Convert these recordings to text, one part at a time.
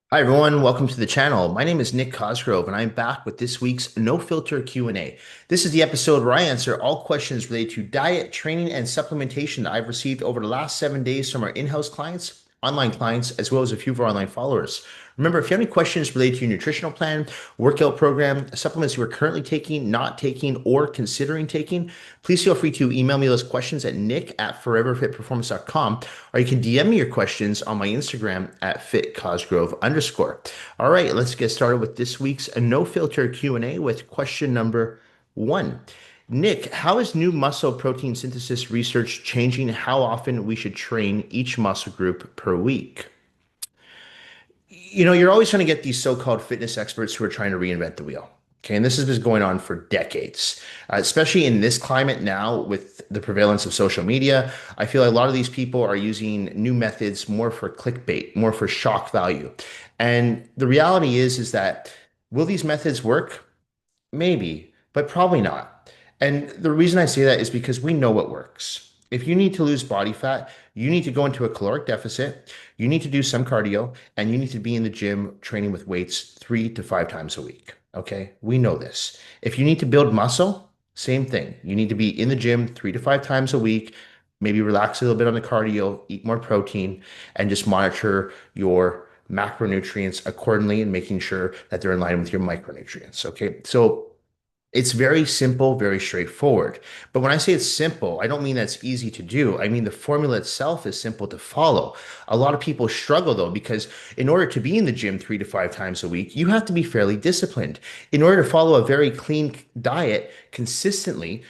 Hi everyone, welcome to the channel. My name is Nick Cosgrove and I'm back with this week's No Filter Q&A. This is the episode where I answer all questions related to diet, training, and supplementation that I've received over the last 7 days from our in-house clients, online clients, as well as a few of our online followers. Remember, if you have any questions related to your nutritional plan, workout program, supplements you are currently taking, not taking, or considering taking, please feel free to email me those questions at nick@foreverfitperformance.com, or you can DM me your questions on my Instagram at fitcosgrove_. All right, let's get started with this week's no filter Q&A with question number one. Nick, how is new muscle protein synthesis research changing how often we should train each muscle group per week? You're always going to get these so-called fitness experts who are trying to reinvent the wheel. Okay, and this has been going on for decades, especially in this climate now with the prevalence of social media. I feel like a lot of these people are using new methods more for clickbait, more for shock value. And the reality is that will these methods work? Maybe, but probably not. And the reason I say that is because we know what works. If you need to lose body fat, you need to go into a caloric deficit, you need to do some cardio, and you need to be in the gym training with weights 3 to 5 times a week. Okay, we know this. If you need to build muscle, same thing. You need to be in the gym 3 to 5 times a week, maybe relax a little bit on the cardio, eat more protein, and just monitor your macronutrients accordingly and making sure that they're in line with your micronutrients. Okay, so it's very simple, very straightforward. But when I say it's simple, I don't mean that's easy to do. I mean the formula itself is simple to follow. A lot of people struggle though, because in order to be in the gym 3 to 5 times a week, you have to be fairly disciplined. In order to follow a very clean diet consistently,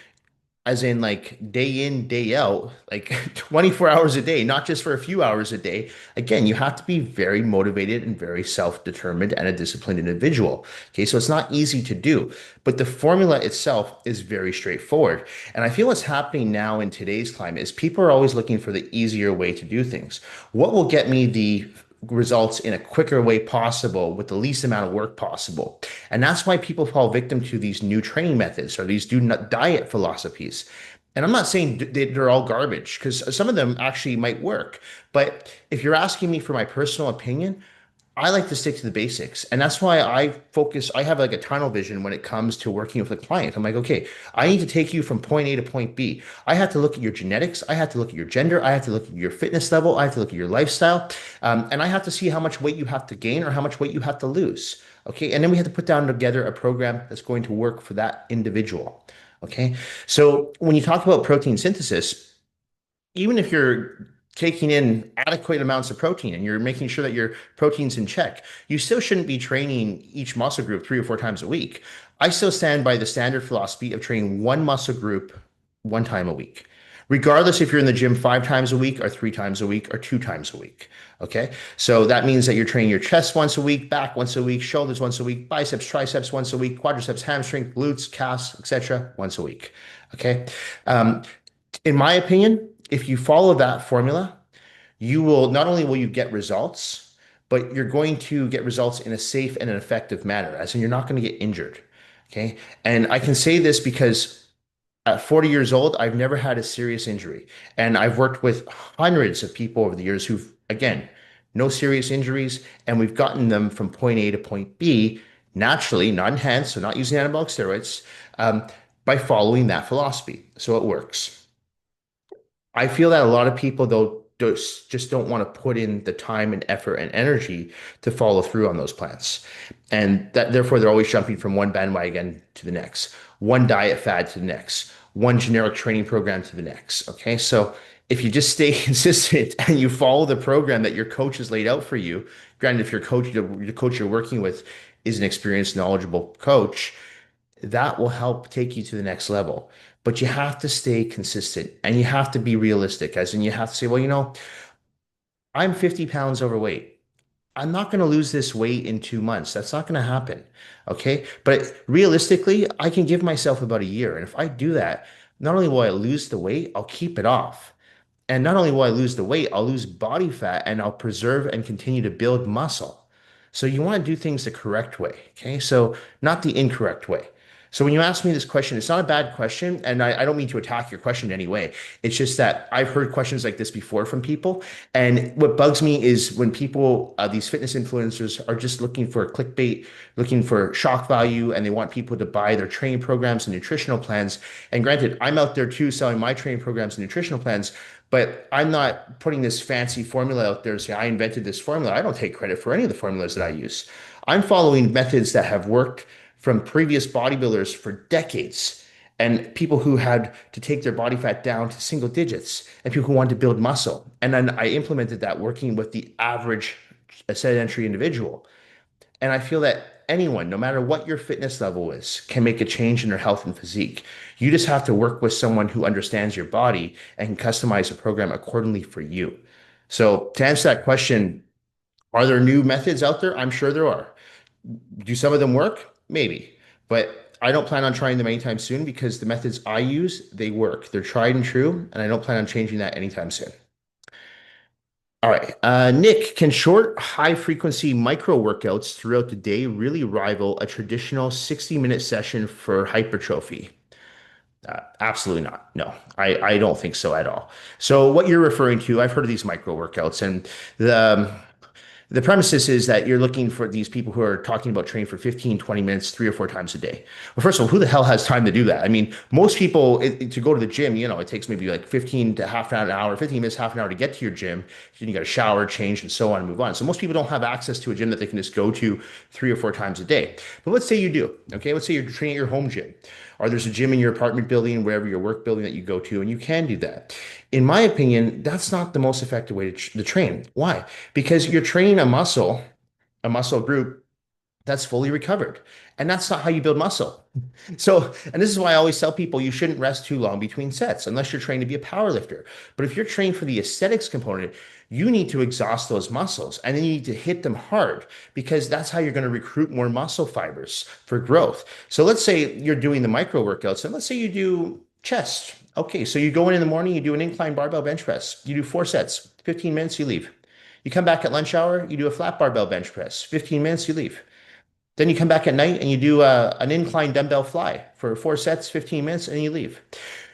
as in like day in, day out, like 24 hours a day, not just for a few hours a day. Again, you have to be very motivated and very self-determined and a disciplined individual. Okay, so it's not easy to do, but the formula itself is very straightforward. And I feel what's happening now in today's climate is people are always looking for the easier way to do things. What will get me the results in a quicker way possible with the least amount of work possible. And that's why people fall victim to these new training methods or these do not diet philosophies. And I'm not saying they're all garbage because some of them actually might work. But if you're asking me for my personal opinion, I like to stick to the basics. And that's why I have like a tunnel vision when it comes to working with a client. I'm like, okay, I need to take you from point A to point B. I have to look at your genetics. I have to look at your gender. I have to look at your fitness level. I have to look at your lifestyle. And I have to see how much weight you have to gain or how much weight you have to lose. Okay. And then we have to put down together a program that's going to work for that individual. Okay. So when you talk about protein synthesis, even if you're taking in adequate amounts of protein and you're making sure that your protein's in check, you still shouldn't be training each muscle group 3 or 4 times a week. I still stand by the standard philosophy of training one muscle group 1 time a week, regardless if you're in the gym 5 times a week or 3 times a week or 2 times a week. Okay. So that means that you're training your chest once a week, back once a week, shoulders once a week, biceps, triceps once a week, quadriceps, hamstring, glutes, calves, etc. once a week. Okay. Um, in my opinion, if you follow that formula, you will not only will you get results, but you're going to get results in a safe and an effective manner, as in you're not going to get injured. Okay. And I can say this because at 40 years old, I've never had a serious injury. And I've worked with hundreds of people over the years who've, again, no serious injuries, and we've gotten them from point A to point B naturally, not enhanced, so not using anabolic steroids, by following that philosophy. So it works. I feel that a lot of people though just don't want to put in the time and effort and energy to follow through on those plans. And that therefore they're always jumping from one bandwagon to the next, one diet fad to the next, one generic training program to the next. Okay. So if you just stay consistent and you follow the program that your coach has laid out for you, granted, if your coach, the coach you're working with is an experienced, knowledgeable coach, that will help take you to the next level. But you have to stay consistent and you have to be realistic, as in you have to say, well, I'm 50 pounds overweight. I'm not going to lose this weight in 2 months. That's not going to happen. Okay. But realistically, I can give myself about a year. And if I do that, not only will I lose the weight, I'll keep it off. And not only will I lose the weight, I'll lose body fat and I'll preserve and continue to build muscle. So you want to do things the correct way. Okay. So not the incorrect way. So when you ask me this question, it's not a bad question, and I don't mean to attack your question in any way. It's just that I've heard questions like this before from people, and what bugs me is when people, these fitness influencers, are just looking for clickbait, looking for shock value, and they want people to buy their training programs and nutritional plans. And granted, I'm out there too selling my training programs and nutritional plans, but I'm not putting this fancy formula out there and say I invented this formula. I don't take credit for any of the formulas that I use. I'm following methods that have worked from previous bodybuilders for decades and people who had to take their body fat down to single digits and people who wanted to build muscle. And then I implemented that working with the average sedentary individual. And I feel that anyone, no matter what your fitness level is, can make a change in their health and physique. You just have to work with someone who understands your body and can customize a program accordingly for you. So, to answer that question, are there new methods out there? I'm sure there are. Do some of them work? Maybe. But I don't plan on trying them anytime soon because the methods I use, they work. They're tried and true, and I don't plan on changing that anytime soon. All right. Nick, can short, high frequency micro workouts throughout the day really rival a traditional 60-minute session for hypertrophy? Absolutely not. No, I don't think so at all. So, what you're referring to, I've heard of these micro workouts, and the premises is that you're looking for these people who are talking about training for 15, 20 minutes, 3 or 4 times a day. Well, first of all, who the hell has time to do that? I mean, most people, to go to the gym, it takes maybe like 15 to half an hour, 15 minutes, half an hour to get to your gym. Then you got to shower, change, and so on and move on. So most people don't have access to a gym that they can just go to 3 or 4 times a day. But let's say you do, okay? Let's say you're training at your home gym, or there's a gym in your apartment building, wherever your work building that you go to, and you can do that. In my opinion, that's not the most effective way to train. Why? Because you're training a muscle group that's fully recovered. And that's not how you build muscle. So, and this is why I always tell people you shouldn't rest too long between sets unless you're trained to be a power lifter. But if you're trained for the aesthetics component, you need to exhaust those muscles and then you need to hit them hard because that's how you're going to recruit more muscle fibers for growth. So let's say you're doing the micro workouts and let's say you do chest. Okay, so you go in the morning, you do an incline barbell bench press. You do 4 sets, 15 minutes, you leave. You come back at lunch hour, you do a flat barbell bench press, 15 minutes, you leave. Then you come back at night and you do an incline dumbbell fly for 4 sets, 15 minutes, and you leave.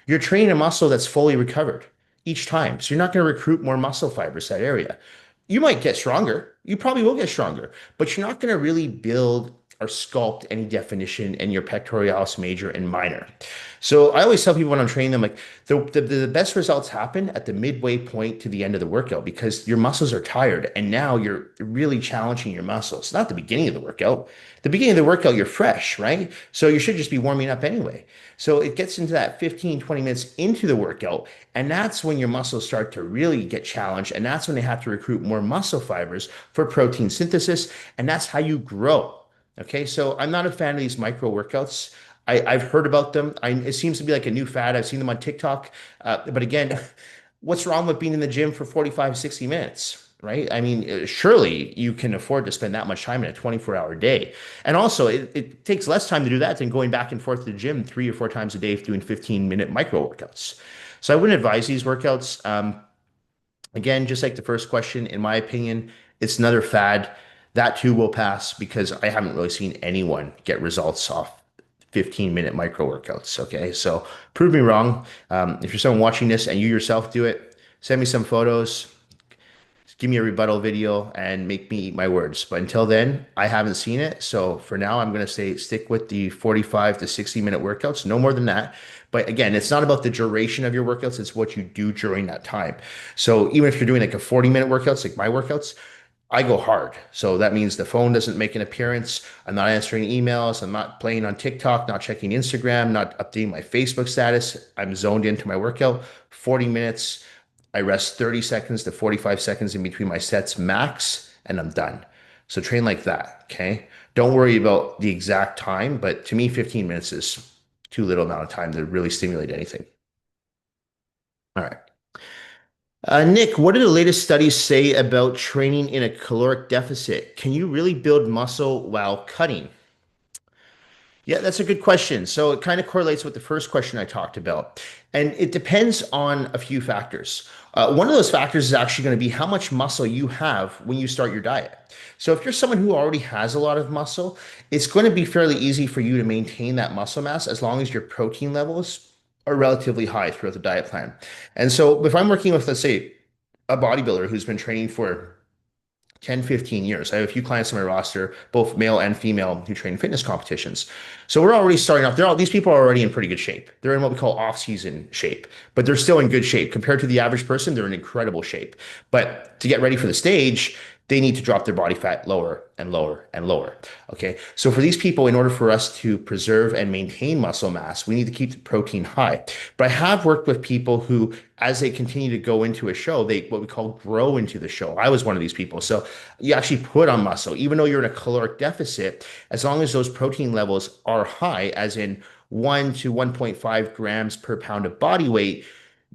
You're training a muscle that's fully recovered each time. So you're not going to recruit more muscle fibers to that area. You might get stronger. You probably will get stronger, but you're not going to really build or sculpt any definition in your pectoralis major and minor. So I always tell people when I'm training them, like the best results happen at the midway point to the end of the workout because your muscles are tired and now you're really challenging your muscles. Not the beginning of the workout. The beginning of the workout, you're fresh, right? So you should just be warming up anyway. So it gets into that 15, 20 minutes into the workout, and that's when your muscles start to really get challenged. And that's when they have to recruit more muscle fibers for protein synthesis. And that's how you grow. Okay, so I'm not a fan of these micro workouts. I've heard about them. It seems to be like a new fad. I've seen them on TikTok. But again, what's wrong with being in the gym for 45, 60 minutes, right? I mean, surely you can afford to spend that much time in a 24-hour day. And also, it takes less time to do that than going back and forth to the gym 3 or 4 times a day doing 15-minute micro workouts. So I wouldn't advise these workouts. Again, just like the first question, in my opinion, it's another fad. That too will pass because I haven't really seen anyone get results off 15-minute micro workouts. Okay. So prove me wrong. If you're someone watching this and you yourself do it, send me some photos, give me a rebuttal video and make me eat my words. But until then, I haven't seen it. So for now, I'm going to say stick with the 45 to 60-minute workouts, no more than that. But again, it's not about the duration of your workouts, it's what you do during that time. So even if you're doing like a 40-minute workouts, like my workouts, I go hard. So that means the phone doesn't make an appearance. I'm not answering emails. I'm not playing on TikTok, not checking Instagram, not updating my Facebook status. I'm zoned into my workout. 40 minutes. I rest 30 seconds to 45 seconds in between my sets max, and I'm done. So train like that. Okay. Don't worry about the exact time, but to me, 15 minutes is too little amount of time to really stimulate anything. All right. Nick, what do the latest studies say about training in a caloric deficit? Can you really build muscle while cutting? Yeah, that's a good question. So it kind of correlates with the first question I talked about. And it depends on a few factors. One of those factors is actually going to be how much muscle you have when you start your diet. So if you're someone who already has a lot of muscle, it's going to be fairly easy for you to maintain that muscle mass as long as your protein levels are relatively high throughout the diet plan. And so if I'm working with, let's say, a bodybuilder who's been training for 10, 15 years. I have a few clients on my roster, both male and female, who train fitness competitions. So we're already starting off. These people are already in pretty good shape. They're in what we call off-season shape, but they're still in good shape. Compared to the average person, they're in incredible shape. But to get ready for the stage, they need to drop their body fat lower and lower and lower. Okay. So for these people, in order for us to preserve and maintain muscle mass, we need to keep the protein high. But I have worked with people who, as they continue to go into a show, they what we call grow into the show. I was one of these people. So you actually put on muscle, even though you're in a caloric deficit, as long as those protein levels are high, as in 1 to 1.5 grams per pound of body weight,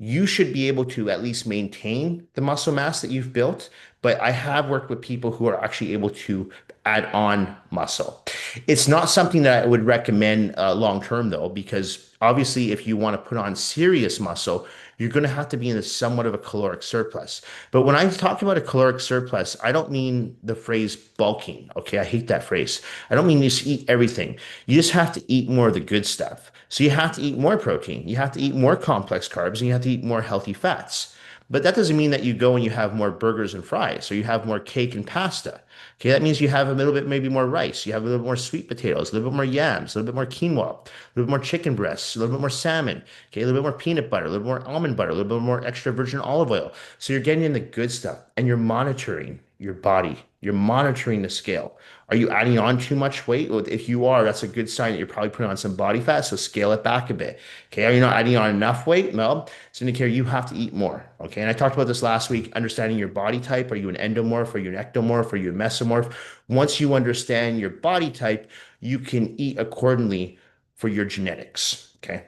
you should be able to at least maintain the muscle mass that you've built. But I have worked with people who are actually able to add on muscle. It's not something that I would recommend long term, though, because obviously, if you want to put on serious muscle, you're going to have to be in a somewhat of a caloric surplus. But when I talk about a caloric surplus, I don't mean the phrase bulking. Okay, I hate that phrase. I don't mean you just eat everything. You just have to eat more of the good stuff. So you have to eat more protein, you have to eat more complex carbs, and you have to eat more healthy fats. But that doesn't mean that you go and you have more burgers and fries, or you have more cake and pasta. Okay, that means you have a little bit, maybe more rice, you have a little more sweet potatoes, a little bit more yams, a little bit more quinoa, a little bit more chicken breasts, a little bit more salmon, okay, a little bit more peanut butter, a little more almond butter, a little bit more extra virgin olive oil. So you're getting in the good stuff and you're monitoring your body. You're monitoring the scale. Are you adding on too much weight? Well, if you are, that's a good sign that you're probably putting on some body fat. So scale it back a bit. Okay. Are you not adding on enough weight? Well, it's an indicator you have to eat more. Okay. And I talked about this last week, understanding your body type. Are you an endomorph? Are you an ectomorph? Are you a mesomorph? Once you understand your body type, you can eat accordingly for your genetics. Okay.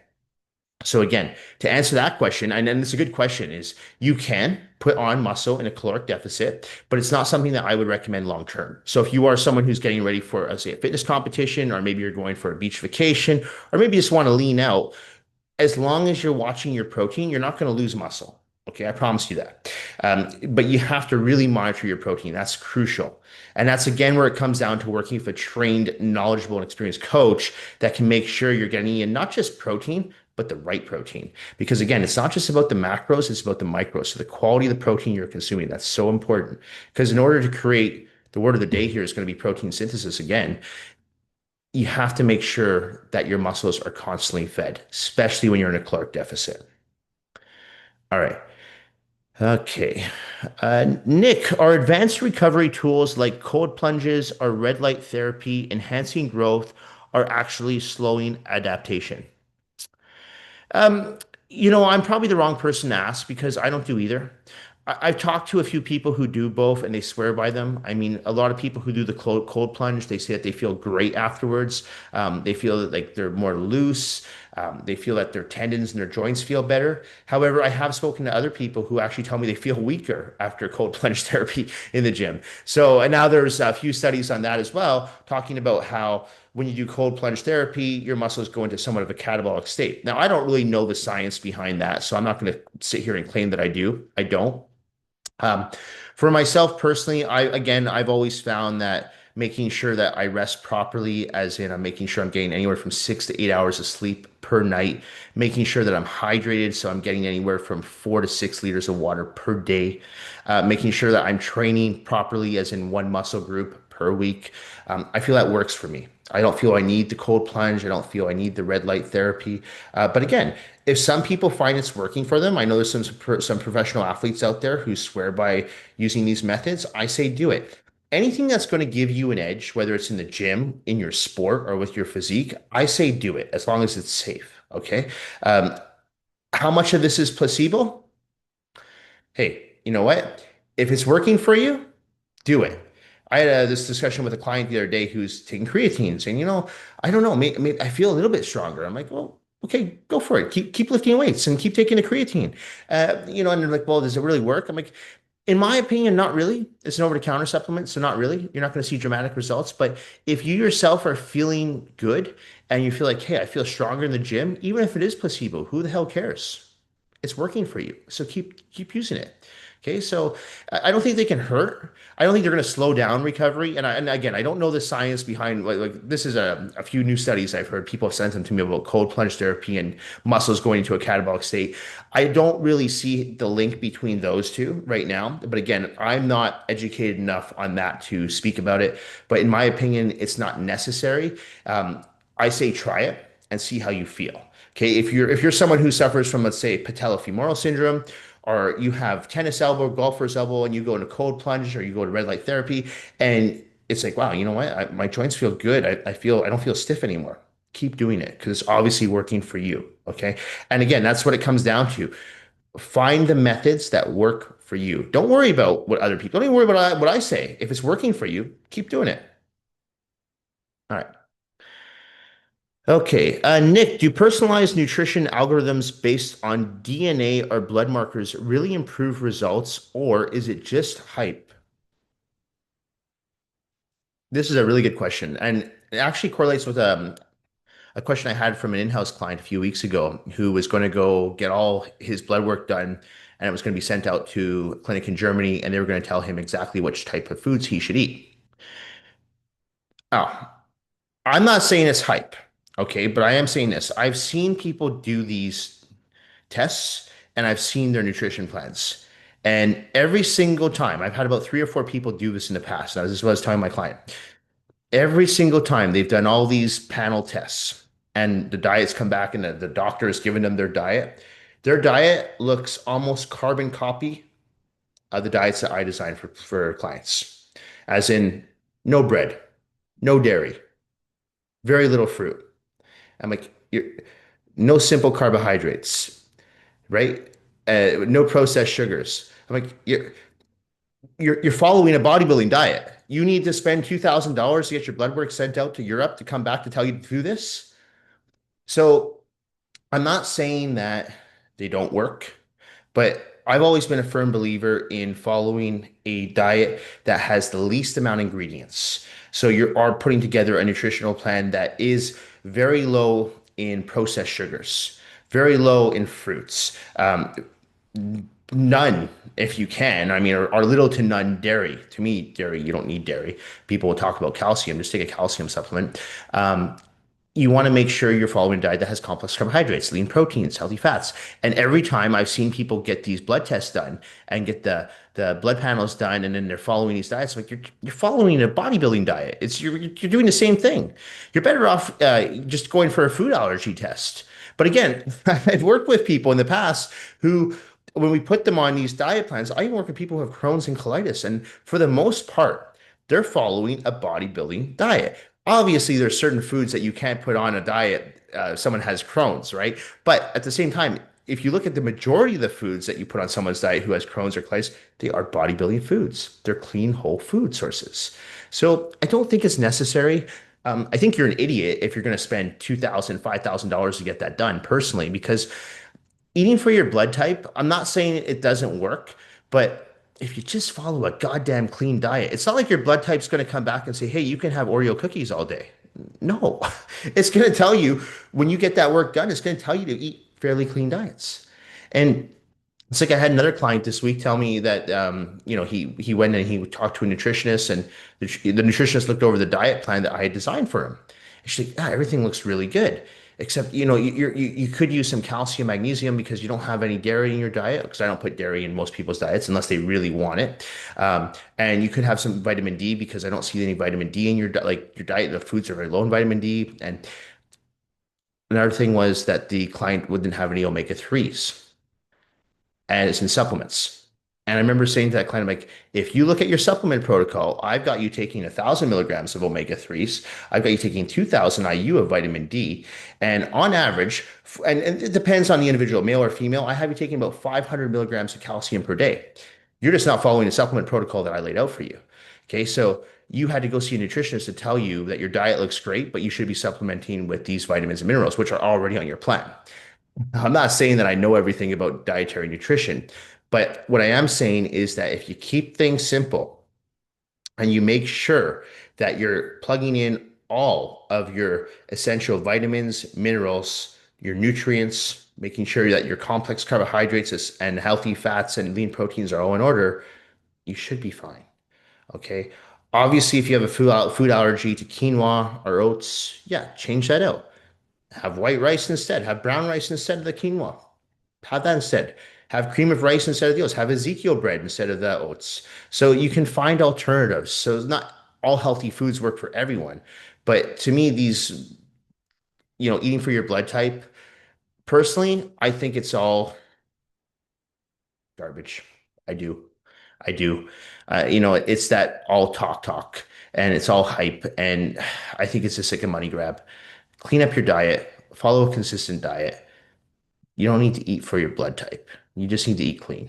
So again, to answer that question, and then it's a good question, is you can put on muscle in a caloric deficit, but it's not something that I would recommend long term. So if you are someone who's getting ready for, say, a fitness competition, or maybe you're going for a beach vacation, or maybe you just want to lean out, as long as you're watching your protein, you're not going to lose muscle. Okay, I promise you that. But you have to really monitor your protein. That's crucial. And that's again where it comes down to working with a trained, knowledgeable, and experienced coach that can make sure you're getting in not just protein, but the right protein. Because again, it's not just about the macros, it's about the micros. So the quality of the protein you're consuming, that's so important. Because in order to create, the word of the day here is going to be protein synthesis again, you have to make sure that your muscles are constantly fed, especially when you're in a caloric deficit. All right. Okay. Nick, are advanced recovery tools like cold plunges or red light therapy enhancing growth or actually slowing adaptation? Um, I'm probably the wrong person to ask because I don't do either. I've talked to a few people who do both and they swear by them. I mean, a lot of people who do the cold plunge, they say that they feel great afterwards. They feel that, like, they're more loose. They feel that their tendons and their joints feel better. However, I have spoken to other people who actually tell me they feel weaker after cold plunge therapy in the gym. So, and now there's a few studies on that as well, talking about how when you do cold plunge therapy, your muscles go into somewhat of a catabolic state. Now, I don't really know the science behind that, so I'm not going to sit here and claim that I do. I don't. Um, for myself personally, I've always found that making sure that I rest properly, as in I'm making sure I'm getting anywhere from 6 to 8 hours of sleep per night, making sure that I'm hydrated, so I'm getting anywhere from 4 to 6 liters of water per day, making sure that I'm training properly, as in one muscle group per week. I feel that works for me. I don't feel I need the cold plunge. I don't feel I need the red light therapy. But again, if some people find it's working for them, I know there's some professional athletes out there who swear by using these methods. I say do it. Anything that's going to give you an edge, whether it's in the gym, in your sport, or with your physique, I say do it as long as it's safe. Okay. Um, how much of this is placebo? Hey, you know what? If it's working for you, do it. I had this discussion with a client the other day who's taking creatine, saying, I don't know, maybe I feel a little bit stronger. I'm like, well, okay, go for it. Keep lifting weights and keep taking the creatine. And they're like, well, does it really work? I'm like, in my opinion, not really. It's an over-the-counter supplement, so not really. You're not going to see dramatic results. But if you yourself are feeling good and you feel like, hey, I feel stronger in the gym, even if it is placebo, who the hell cares? It's working for you. So keep using it. Okay, so I don't think they can hurt. I don't think they're going to slow down recovery. And again, I don't know the science behind like this is a few new studies I've heard. People have sent them to me about cold plunge therapy and muscles going into a catabolic state. I don't really see the link between those two right now. But again, I'm not educated enough on that to speak about it. But in my opinion, it's not necessary. I say try it and see how you feel. Okay, if you're someone who suffers from, let's say, patellofemoral syndrome, or you have tennis elbow, golfer's elbow, and you go into cold plunge or you go to red light therapy, and it's like, wow, you know what? My joints feel good. I don't feel stiff anymore. Keep doing it because it's obviously working for you. Okay, and again, that's what it comes down to. Find the methods that work for you. Don't worry about what other people. Don't even worry about what I say. If it's working for you, keep doing it. All right. Okay, Nick, do personalized nutrition algorithms based on DNA or blood markers really improve results, or is it just hype? This is a really good question, and it actually correlates with a question I had from an in-house client a few weeks ago who was going to go get all his blood work done, and it was going to be sent out to a clinic in Germany, and they were going to tell him exactly which type of foods he should eat. Oh, I'm not saying it's hype, okay, but I am saying this. I've seen people do these tests and I've seen their nutrition plans. And every single time, I've had about three or four people do this in the past. Now, this is what I was telling my client. Every single time they've done all these panel tests and the diets come back and the doctor has given them their diet looks almost carbon copy of the diets that I design for clients. As in, no bread, no dairy, very little fruit. I'm like, no simple carbohydrates, right? No processed sugars. I'm like, you're following a bodybuilding diet. You need to spend $2,000 to get your blood work sent out to Europe to come back to tell you to do this. So I'm not saying that they don't work, but I've always been a firm believer in following a diet that has the least amount of ingredients. So you are putting together a nutritional plan that is very low in processed sugars, very low in fruits, none if you can. I mean, or little to none dairy. To me, dairy, you don't need dairy. People will talk about calcium, just take a calcium supplement. You want to make sure you're following a diet that has complex carbohydrates, lean proteins, healthy fats. And every time I've seen people get these blood tests done and get the blood panels done, and then they're following these diets, like you're following a bodybuilding diet. It's you're doing the same thing. You're better off just going for a food allergy test. But again, I've worked with people in the past who, when we put them on these diet plans, I even work with people who have Crohn's and colitis, and for the most part, they're following a bodybuilding diet. Obviously, there's certain foods that you can't put on a diet. Someone has Crohn's, right? But at the same time, if you look at the majority of the foods that you put on someone's diet who has Crohn's or colitis, they are bodybuilding foods. They're clean, whole food sources. So I don't think it's necessary. I think you're an idiot if you're going to spend $2,000, $5,000 to get that done personally, because eating for your blood type, I'm not saying it doesn't work, but if you just follow a goddamn clean diet, it's not like your blood type's going to come back and say, hey, you can have Oreo cookies all day. No, it's going to tell you when you get that work done, it's going to tell you to eat fairly clean diets. And it's like I had another client this week tell me that he went and he talked to a nutritionist, and the nutritionist looked over the diet plan that I had designed for him. And she's like, yeah, everything looks really good, except you could use some calcium, magnesium because you don't have any dairy in your diet. Because I don't put dairy in most people's diets unless they really want it. And you could have some vitamin D because I don't see any vitamin D in your diet. The foods are very low in vitamin D. And another thing was that the client wouldn't have any omega 3s and it's in supplements. And I remember saying to that client, I'm like, if you look at your supplement protocol, I've got you taking 1,000 milligrams of omega 3s. I've got you taking 2,000 IU of vitamin D. And on average, and it depends on the individual, male or female, I have you taking about 500 milligrams of calcium per day. You're just not following the supplement protocol that I laid out for you. Okay, so you had to go see a nutritionist to tell you that your diet looks great, but you should be supplementing with these vitamins and minerals, which are already on your plan. I'm not saying that I know everything about dietary nutrition, but what I am saying is that if you keep things simple and you make sure that you're plugging in all of your essential vitamins, minerals, your nutrients, making sure that your complex carbohydrates and healthy fats and lean proteins are all in order, you should be fine. Okay. Obviously, if you have a food allergy to quinoa or oats, yeah, change that out. Have white rice instead. Have brown rice instead of the quinoa. Have that instead. Have cream of rice instead of the oats. Have Ezekiel bread instead of the oats. So you can find alternatives. So it's not all healthy foods work for everyone. But to me, these, eating for your blood type, personally, I think it's all garbage. I do. I do. It's that all talk and it's all hype. And I think it's just like a money grab. Clean up your diet, follow a consistent diet. You don't need to eat for your blood type. You just need to eat clean.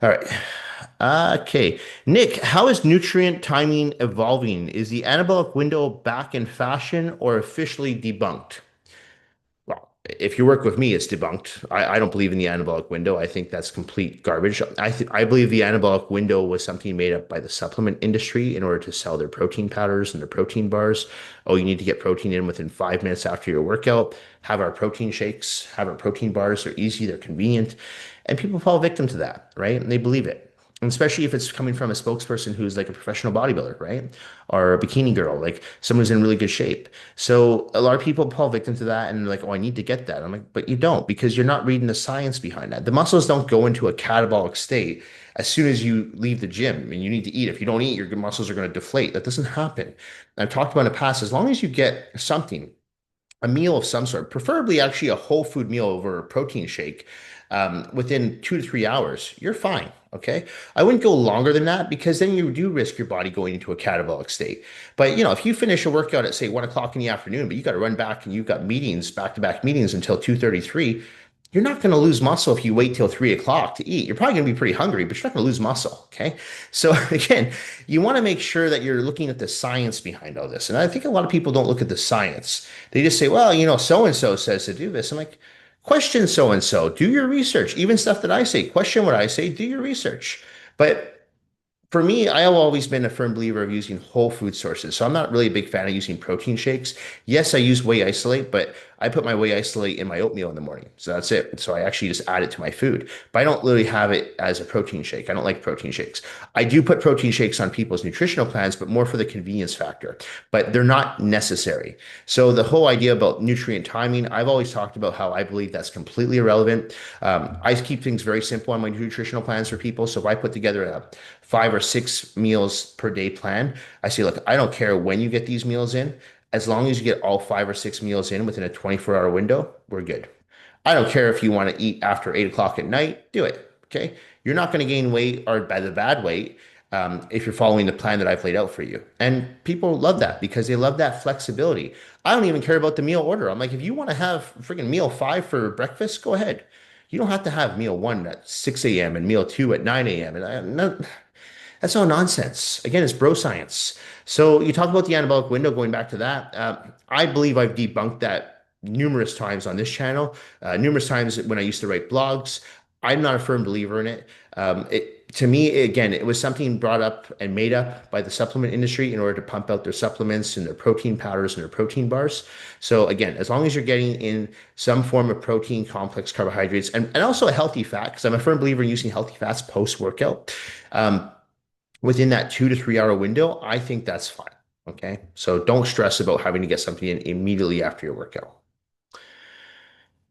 All right. Okay. Nick, how is nutrient timing evolving? Is the anabolic window back in fashion or officially debunked? Well, if you work with me, it's debunked. I don't believe in the anabolic window. I think that's complete garbage. I believe the anabolic window was something made up by the supplement industry in order to sell their protein powders and their protein bars. Oh, you need to get protein in within 5 minutes after your workout. Have our protein shakes, have our protein bars. They're easy, they're convenient, and people fall victim to that, right? And they believe it. And especially if it's coming from a spokesperson who's like a professional bodybuilder, right? Or a bikini girl, like someone who's in really good shape. So a lot of people fall victim to that and they're like, oh, I need to get that. I'm like, but you don't because you're not reading the science behind that. The muscles don't go into a catabolic state as soon as you leave the gym and you need to eat. If you don't eat, your muscles are going to deflate. That doesn't happen. I've talked about in the past, as long as you get something, a meal of some sort, preferably actually a whole food meal over a protein shake, within 2 to 3 hours, you're fine. Okay. I wouldn't go longer than that because then you do risk your body going into a catabolic state. But if you finish a workout at say 1 o'clock in the afternoon, but you got to run back and you've got meetings, back-to-back meetings until 2:33, you're not going to lose muscle if you wait till 3 o'clock to eat. You're probably going to be pretty hungry, but you're not going to lose muscle. Okay. So again, you want to make sure that you're looking at the science behind all this. And I think a lot of people don't look at the science. They just say, well, so and so says to do this. I'm like, question so and so, do your research. Even stuff that I say, question what I say, do your research. But for me, I have always been a firm believer of using whole food sources. So I'm not really a big fan of using protein shakes. Yes, I use whey isolate, but I put my whey isolate in my oatmeal in the morning. So that's it. So I actually just add it to my food. But I don't really have it as a protein shake. I don't like protein shakes. I do put protein shakes on people's nutritional plans, but more for the convenience factor. But they're not necessary. So the whole idea about nutrient timing, I've always talked about how I believe that's completely irrelevant. I keep things very simple on my nutritional plans for people. So if I put together a 5 or 6 meals per day plan, I say, look, I don't care when you get these meals in. As long as you get all 5 or 6 meals in within a 24-hour window, we're good. I don't care if you want to eat after 8 o'clock at night, do it. Okay. You're not going to gain weight or by the bad weight, if you're following the plan that I've laid out for you. And people love that because they love that flexibility. I don't even care about the meal order. I'm like, if you want to have freaking meal five for breakfast, go ahead. You don't have to have meal one at 6 a.m. and meal two at 9 a.m. And no, that's all nonsense. Again, it's bro science. So you talk about the anabolic window, going back to that. I believe I've debunked that numerous times on this channel, numerous times when I used to write blogs. I'm not a firm believer in it. To me, again, it was something brought up and made up by the supplement industry in order to pump out their supplements and their protein powders and their protein bars. So again, as long as you're getting in some form of protein, complex carbohydrates, and also a healthy fat, because I'm a firm believer in using healthy fats post-workout, within that 2 to 3 hour window, I think that's fine. Okay. So don't stress about having to get something in immediately after your workout.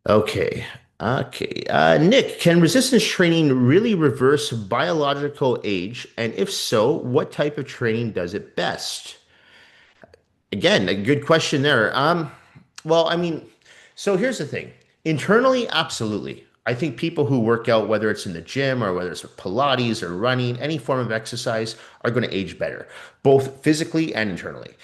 Okay. Okay. Nick, can resistance training really reverse biological age? And if so, what type of training does it best? Again, a good question there. Well, I mean, so here's the thing. Internally, absolutely. I think people who work out, whether it's in the gym or whether it's Pilates or running, any form of exercise, are going to age better, both physically and internally.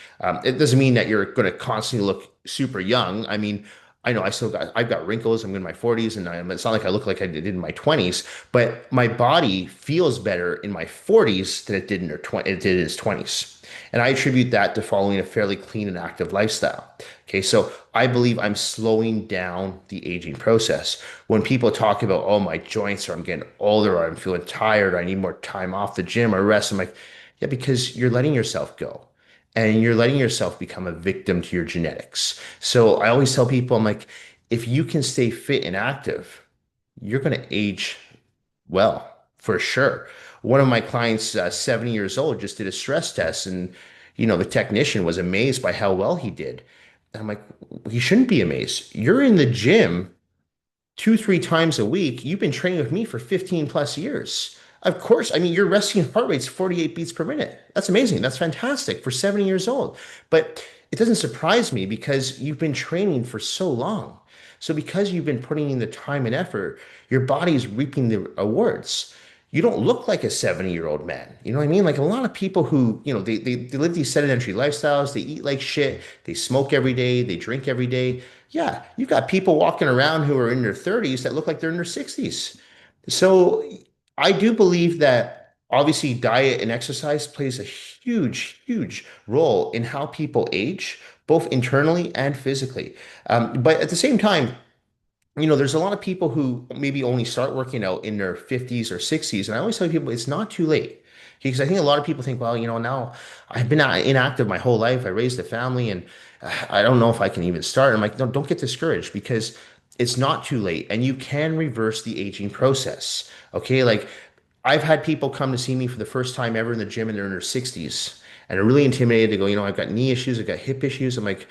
It doesn't mean that you're going to constantly look super young. I mean, I know I've got wrinkles. I'm in my 40s, and it's not like I look like I did in my 20s, but my body feels better in my 40s than it did it did in its 20s. And I attribute that to following a fairly clean and active lifestyle. Okay, so I believe I'm slowing down the aging process. When people talk about, oh, my joints, or I'm getting older, or I'm feeling tired, or I need more time off the gym or rest, I'm like, yeah, because you're letting yourself go and you're letting yourself become a victim to your genetics. So I always tell people, I'm like, if you can stay fit and active, you're going to age well, for sure. One of my clients, 70 years old, just did a stress test, and the technician was amazed by how well he did. And I'm like, you shouldn't be amazed. You're in the gym 2, 3 times a week. You've been training with me for 15 plus years. Of course, I mean, your resting heart rate's 48 beats per minute. That's amazing. That's fantastic for 70 years old. But it doesn't surprise me because you've been training for so long. So because you've been putting in the time and effort, your body's reaping the awards. You don't look like a 70-year-old man. You know what I mean? Like a lot of people who, they live these sedentary lifestyles, they eat like shit, they smoke every day, they drink every day. Yeah, you've got people walking around who are in their 30s that look like they're in their 60s. So I do believe that obviously diet and exercise plays a huge, huge role in how people age, both internally and physically. But at the same time, there's a lot of people who maybe only start working out in their 50s or 60s. And I always tell people it's not too late. Because I think a lot of people think, well, now I've been inactive my whole life. I raised a family and I don't know if I can even start. I'm like, no, don't get discouraged because it's not too late and you can reverse the aging process. Okay. Like I've had people come to see me for the first time ever in the gym and they're in their 60s and they're really intimidated. They go, I've got knee issues, I've got hip issues. I'm like,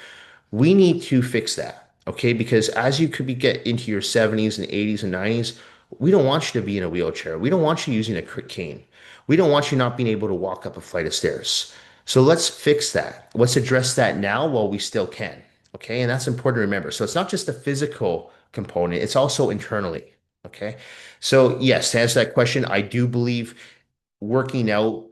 we need to fix that. Okay. Because as you could be get into your 70s and 80s and 90s, we don't want you to be in a wheelchair. We don't want you using a cane. We don't want you not being able to walk up a flight of stairs. So let's fix that. Let's address that now while we still can. Okay. And that's important to remember. So it's not just the physical component, it's also internally. Okay. So, yes, to answer that question, I do believe working out,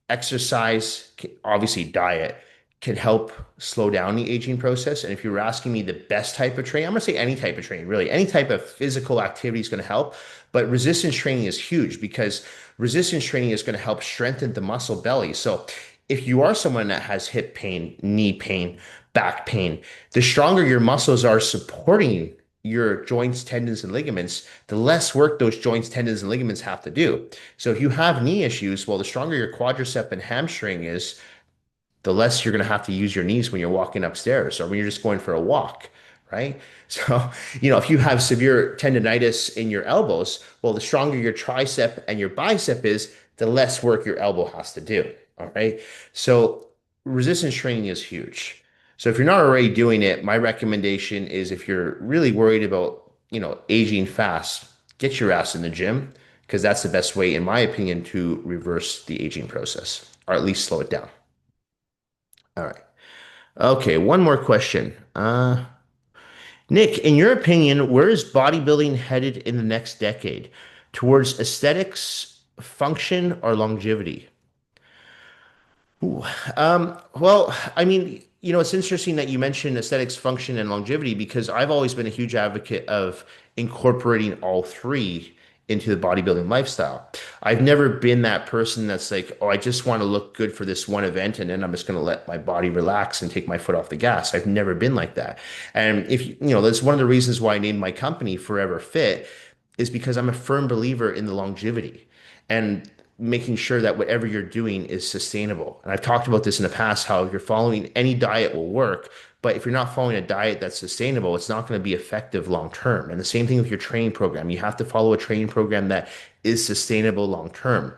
exercise, obviously diet can help slow down the aging process. And if you're asking me the best type of training, I'm going to say any type of training, really. Any type of physical activity is going to help. But resistance training is huge because resistance training is going to help strengthen the muscle belly. So if you are someone that has hip pain, knee pain, back pain, the stronger your muscles are supporting your joints, tendons, and ligaments, the less work those joints, tendons, and ligaments have to do. So if you have knee issues, well, the stronger your quadricep and hamstring is, the less you're going to have to use your knees when you're walking upstairs or when you're just going for a walk, right? So, if you have severe tendonitis in your elbows, well, the stronger your tricep and your bicep is, the less work your elbow has to do. All right. So, resistance training is huge. So, if you're not already doing it, my recommendation is if you're really worried about, aging fast, get your ass in the gym because that's the best way, in my opinion, to reverse the aging process or at least slow it down. All right. Okay, one more question. Nick, in your opinion, where is bodybuilding headed in the next decade? Towards aesthetics, function, or longevity? Ooh, well, I mean, it's interesting that you mentioned aesthetics, function, and longevity because I've always been a huge advocate of incorporating all three into the bodybuilding lifestyle. I've never been that person that's like, oh, I just want to look good for this one event and then I'm just going to let my body relax and take my foot off the gas. I've never been like that. And if that's one of the reasons why I named my company Forever Fit is because I'm a firm believer in the longevity. And making sure that whatever you're doing is sustainable. And I've talked about this in the past, how if you're following any diet will work, but if you're not following a diet that's sustainable, it's not going to be effective long term. And the same thing with your training program. You have to follow a training program that is sustainable long term.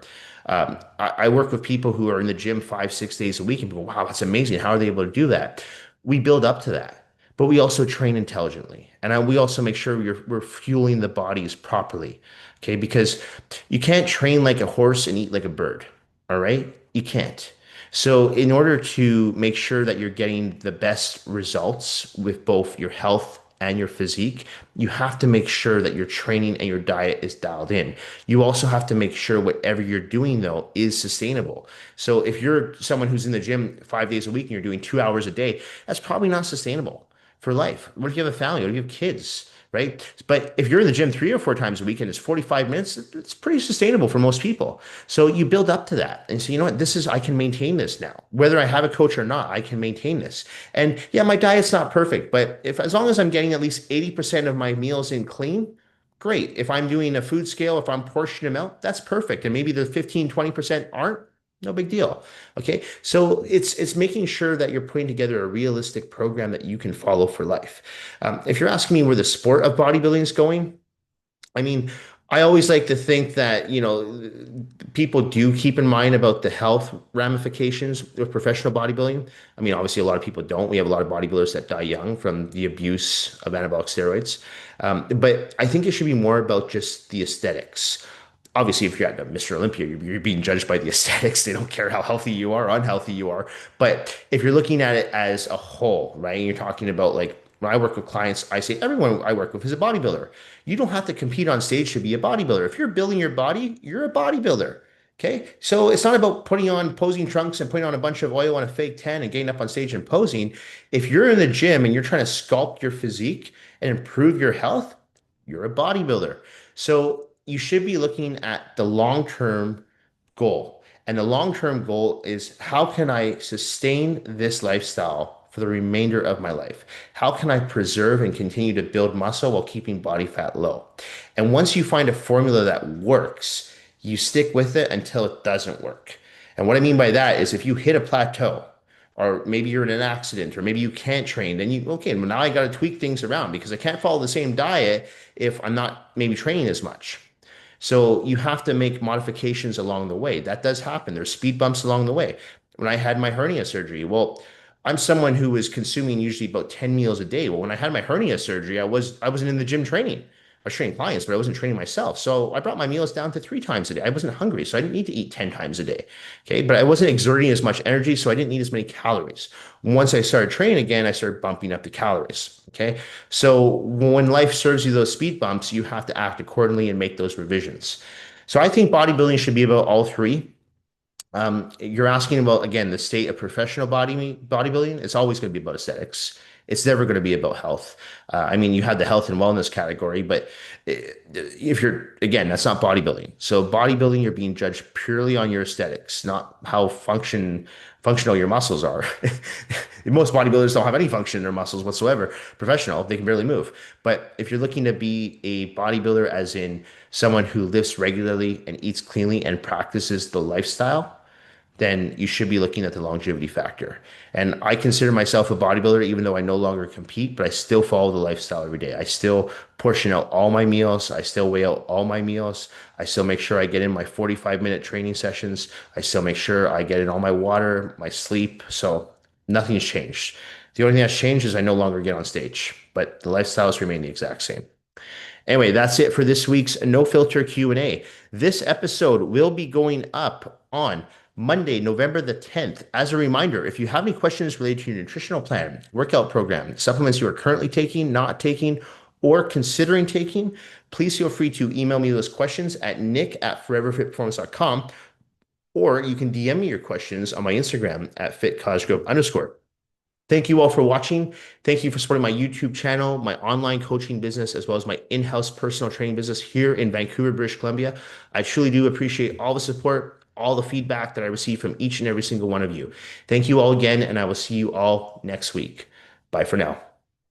I work with people who are in the gym 5, 6 days a week and people, wow, that's amazing. How are they able to do that? We build up to that, but we also train intelligently. And we also make sure we're fueling the bodies properly. Okay, because you can't train like a horse and eat like a bird. All right, you can't. So, in order to make sure that you're getting the best results with both your health and your physique, you have to make sure that your training and your diet is dialed in. You also have to make sure whatever you're doing, though, is sustainable. So, if you're someone who's in the gym 5 days a week and you're doing 2 hours a day, that's probably not sustainable for life. What if you have a family? What if you have kids? Right? But if you're in the gym 3 or 4 times a week and it's 45 minutes, it's pretty sustainable for most people. So you build up to that and say, you know what, I can maintain this now. Whether I have a coach or not, I can maintain this. And yeah, my diet's not perfect, but as long as I'm getting at least 80% of my meals in clean, great. If I'm doing a food scale, if I'm portioning them out, that's perfect. And maybe the 15, 20% aren't. No big deal. Okay. So it's making sure that you're putting together a realistic program that you can follow for life. If you're asking me where the sport of bodybuilding is going, I mean, I always like to think that, people do keep in mind about the health ramifications of professional bodybuilding. I mean, obviously, a lot of people don't. We have a lot of bodybuilders that die young from the abuse of anabolic steroids. But I think it should be more about just the aesthetics. Obviously, if you're at Mr. Olympia, you're being judged by the aesthetics. They don't care how healthy you are or unhealthy you are. But if you're looking at it as a whole, right, and you're talking about like when I work with clients, I say everyone I work with is a bodybuilder. You don't have to compete on stage to be a bodybuilder. If you're building your body, you're a bodybuilder. Okay. So it's not about putting on posing trunks and putting on a bunch of oil on a fake tan and getting up on stage and posing. If you're in the gym and you're trying to sculpt your physique and improve your health, you're a bodybuilder. So you should be looking at the long-term goal. And the long-term goal is how can I sustain this lifestyle for the remainder of my life? How can I preserve and continue to build muscle while keeping body fat low? And once you find a formula that works, you stick with it until it doesn't work. And what I mean by that is if you hit a plateau, or maybe you're in an accident, or maybe you can't train, then okay, well, now I got to tweak things around because I can't follow the same diet if I'm not maybe training as much. So you have to make modifications along the way. That does happen. There's speed bumps along the way. When I had my hernia surgery, well, I'm someone who was consuming usually about 10 meals a day. Well, when I had my hernia surgery, I wasn't in the gym training. I was training clients, but I wasn't training myself. So I brought my meals down to 3 times a day. I wasn't hungry, so I didn't need to eat 10 times a day. Okay. But I wasn't exerting as much energy, so I didn't need as many calories. Once I started training again, I started bumping up the calories. Okay. So when life serves you those speed bumps, you have to act accordingly and make those revisions. So I think bodybuilding should be about all three. You're asking about, again, the state of professional bodybuilding. It's always going to be about aesthetics. It's never going to be about health. I mean, you have the health and wellness category, but if you're, again, that's not bodybuilding. So bodybuilding, you're being judged purely on your aesthetics, not how functional your muscles are. Most bodybuilders don't have any function in their muscles whatsoever. Professional, they can barely move. But if you're looking to be a bodybuilder, as in someone who lifts regularly and eats cleanly and practices the lifestyle, then you should be looking at the longevity factor. And I consider myself a bodybuilder, even though I no longer compete, but I still follow the lifestyle every day. I still portion out all my meals. I still weigh out all my meals. I still make sure I get in my 45-minute training sessions. I still make sure I get in all my water, my sleep. So nothing's changed. The only thing that's changed is I no longer get on stage, but the lifestyles remain the exact same. Anyway, that's it for this week's No Filter Q&A. This episode will be going up on Monday, November the 10th. As a reminder, if you have any questions related to your nutritional plan, workout program, supplements you are currently taking, not taking, or considering taking, please feel free to email me those questions at nick@foreverfitperformance.com, or you can DM me your questions on my Instagram at @fitcosgrove_. Thank you all for watching. Thank you for supporting my YouTube channel, my online coaching business, as well as my in-house personal training business here in Vancouver, British Columbia. I truly do appreciate all the support, all the feedback that I receive from each and every single one of you. Thank you all again, and I will see you all next week. Bye for now.